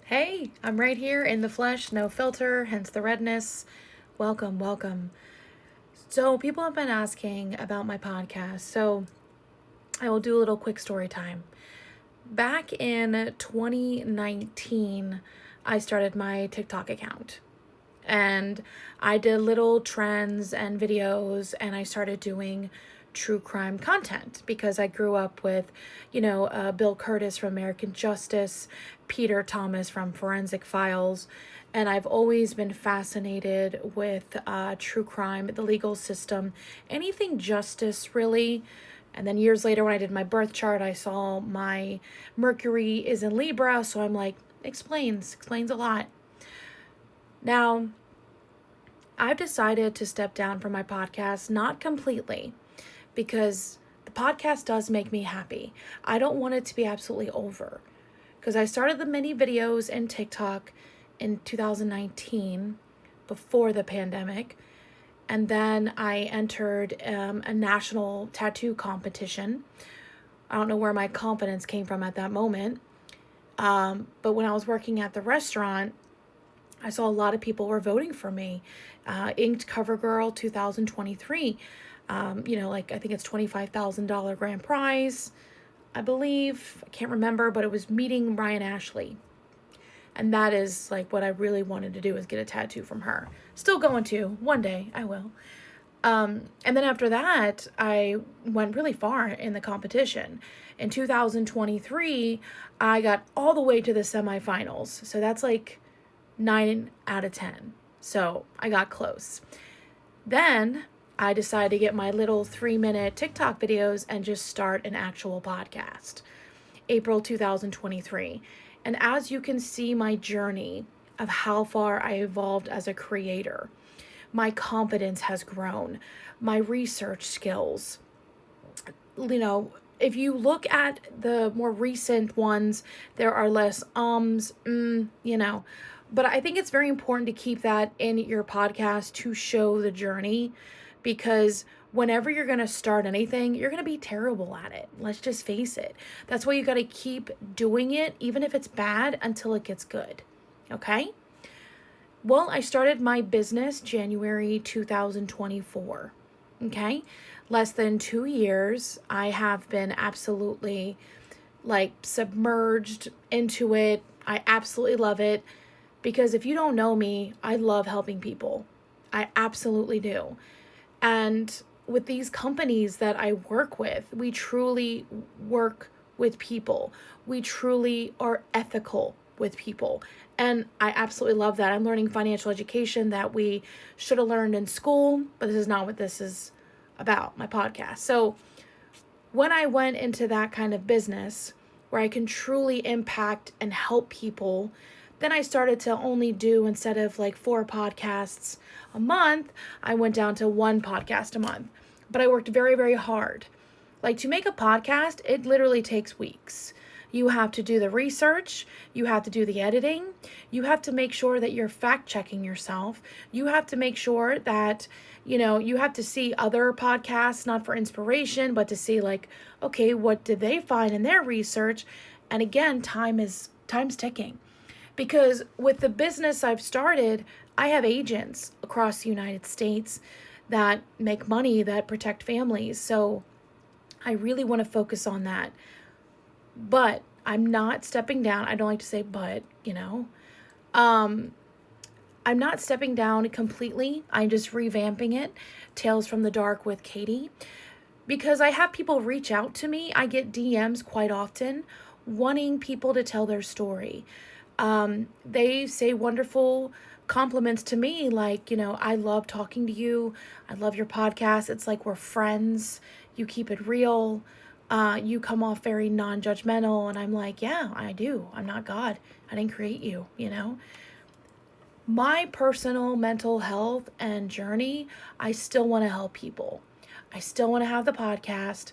Hey, I'm right here in the flesh, no filter, hence the redness. Welcome, welcome. So, people have been asking about my podcast, so I will do a little quick story time. Back in 2019, I started my TikTok account and I did little trends and videos, and I started doing true crime content because I grew up with, Bill Curtis from American Justice, Peter Thomas from Forensic Files, and I've always been fascinated with true crime, the legal system, anything justice really. And then years later, when I did my birth chart, I saw my Mercury is in Libra, so I'm like, explains a lot. Now, I've decided to step down from my podcast, not completely, because the podcast does make me happy. I don't want it to be absolutely over, because I started the mini videos in TikTok in 2019, before the pandemic, and then I entered a national tattoo competition. I don't know where my confidence came from at that moment, but when I was working at the restaurant, I saw a lot of people were voting for me. Inked Cover Girl 2023. I think it's $25,000 grand prize, I believe. I can't remember, but it was meeting Ryan Ashley. And that is like what I really wanted to do, is get a tattoo from her. Still going to. One day I will. And then after that, I went really far in the competition. In 2023, I got all the way to the semifinals. So that's like 9 out of 10. So I got close. Then I decided to get my little 3-minute TikTok videos and just start an actual podcast. April 2023. And as you can see, my journey of how far I evolved as a creator, my confidence has grown, my research skills. If you look at the more recent ones, there are less but I think it's very important to keep that in your podcast to show the journey, because whenever you're going to start anything, you're going to be terrible at it. Let's just face it. That's why you got to keep doing it, even if it's bad, until it gets good. Okay? Well, I started my business January 2024. Okay? Less than 2 years. I have been absolutely submerged into it. I absolutely love it, because if you don't know me, I love helping people. I absolutely do. And with these companies that I work with, we truly work with people. We truly are ethical with people. And I absolutely love that. I'm learning financial education that we should have learned in school, but this is not what this is about, my podcast. So when I went into that kind of business where I can truly impact and help people, then I started to only do, instead of 4 podcasts a month, I went down to 1 podcast a month. But I worked very, very hard. To make a podcast, it literally takes weeks. You have to do the research, you have to do the editing, you have to make sure that you're fact checking yourself, you have to make sure that, you have to see other podcasts, not for inspiration, but to see okay, what did they find in their research? And again, time's ticking. Because with the business I've started, I have agents across the United States that make money, that protect families. So I really want to focus on that. But I'm not stepping down. I don't like to say but, I'm not stepping down completely. I'm just revamping it. Tales from the Dark with Katie. Because I have people reach out to me. I get DMs quite often wanting people to tell their story. They say wonderful compliments to me, I love talking to you. I love your podcast. It's like we're friends. You keep it real. You come off very non-judgmental. And I'm like, yeah, I do. I'm not God. I didn't create you, My personal mental health and journey, I still want to help people. I still want to have the podcast.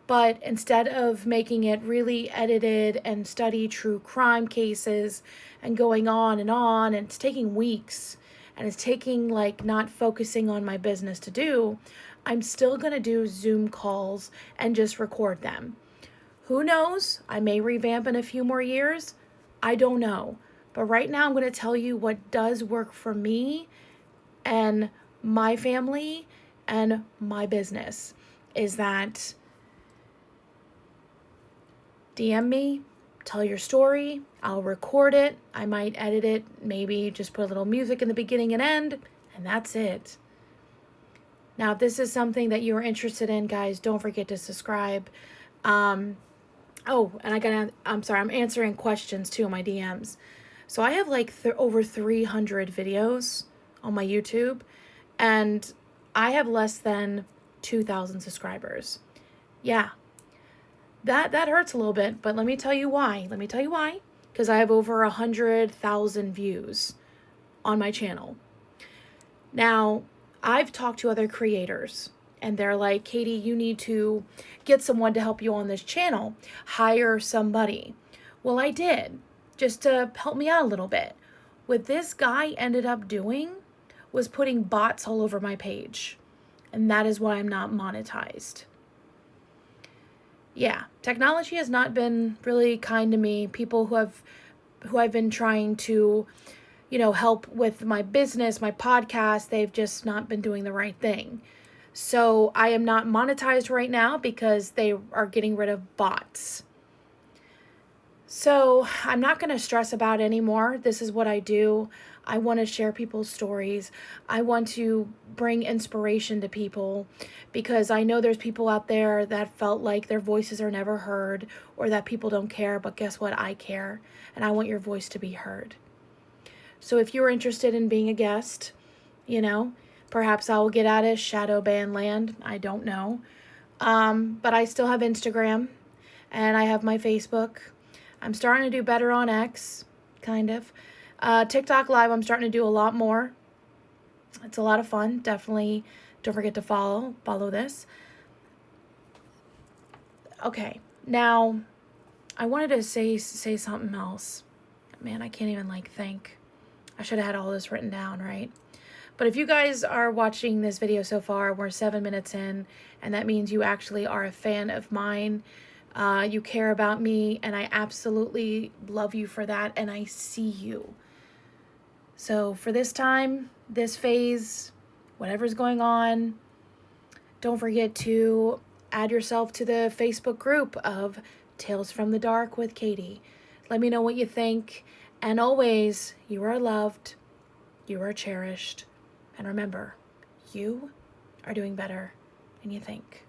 But instead of making it really edited and study true crime cases and going on, and it's taking weeks, and it's taking not focusing on my business to do, I'm still going to do Zoom calls and just record them. Who knows? I may revamp in a few more years. I don't know. But right now, I'm going to tell you what does work for me and my family and my business is that DM me, tell your story, I'll record it, I might edit it, maybe just put a little music in the beginning and end, and that's it. Now, if this is something that you're interested in, guys, don't forget to subscribe. And I'm answering questions too in my DMs. So I have like over 300 videos on my YouTube, and I have less than 2,000 subscribers. Yeah, that hurts a little bit, but let me tell you why. Because I have over 100,000 views on my channel. Now, I've talked to other creators, and they're like, Katie, you need to get someone to help you on this channel. Hire somebody. Well, I did, just to help me out a little bit. What this guy ended up doing was putting bots all over my page. And that is why I'm not monetized. Yeah, technology has not been really kind to me. People who I've been trying to, help with my business, my podcast, they've just not been doing the right thing. So I am not monetized right now because they are getting rid of bots. So I'm not going to stress about it anymore. This is what I do. I want to share people's stories. I want to bring inspiration to people because I know there's people out there that felt like their voices are never heard or that people don't care. But guess what? I care, and I want your voice to be heard. So if you're interested in being a guest, perhaps I will get out of shadow ban land. I don't know. But I still have Instagram and I have my Facebook. I'm starting to do better on X, kind of. TikTok Live, I'm starting to do a lot more. It's a lot of fun. Definitely don't forget to follow this. Okay, now I wanted to say something else. Man, I can't even think. I should have had all this written down, right? But if you guys are watching this video so far, we're 7 minutes in, and that means you actually are a fan of mine. You care about me, and I absolutely love you for that, and I see you. So for this time, this phase, whatever's going on, don't forget to add yourself to the Facebook group of Tales from the Dark with Katie. Let me know what you think, and always, you are loved, you are cherished, and remember, you are doing better than you think.